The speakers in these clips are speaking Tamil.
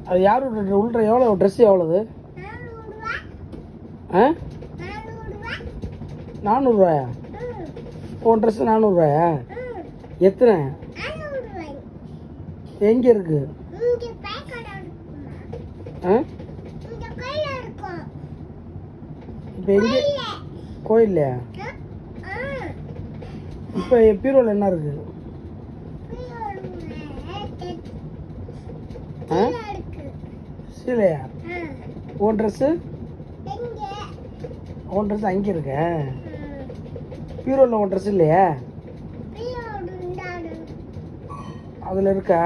அது யார் உள்ள எவ்வளோ ட்ரெஸ் எவ்வளவு? 400 உன் ட்ரெஸ் 400 எத்தனை? எங்க இருக்கு? இப்போ எங்க? கோயில்லையா? இப்போ பீரோல என்ன இருக்கு? சீலையா? உன் ட்ரெஸ் அங்கே இருக்க? பீரோல உன் ட்ரெஸ் இல்லையா? அதில் இருக்கா?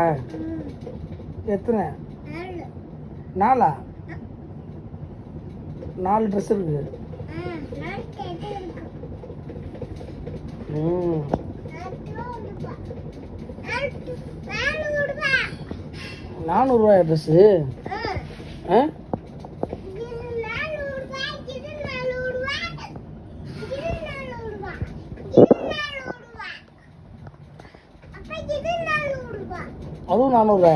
எத்தனை? 4 4 ட்ரெஸ் இருக்கு. 400 ட்ரெஸ்ஸு? அதுவும் 400?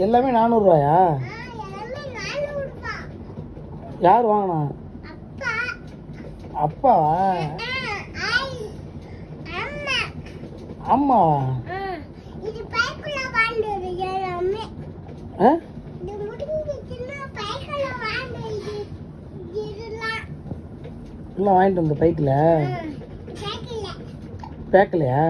எல்லாமே 400? யார் வாங்கினா? அப்பாவா? அம்மாவா? எல்லாம் வாங்கிட்டு வந்த பைக்கில் பேக்கலையா?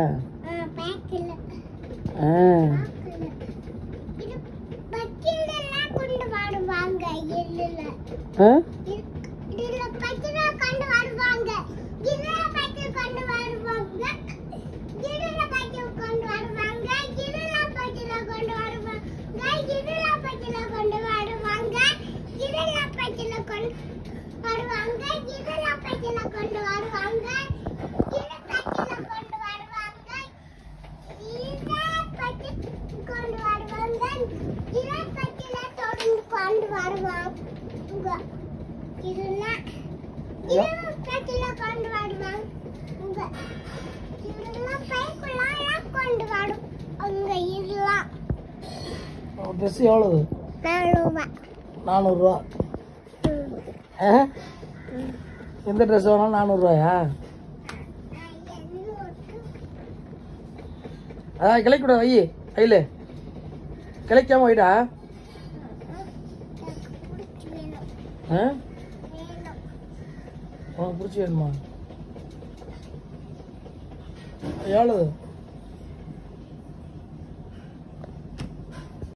ட்ரெஸ் எவ்வளவு? 400. எந்த ட்ரெஸ் வேணாலும் 400? அதான் கிளைக்கூட வை கையில் கிளைக்காம வைடா. உனக்கு பிடிச்சி வேணுமா? எவ்வளவு?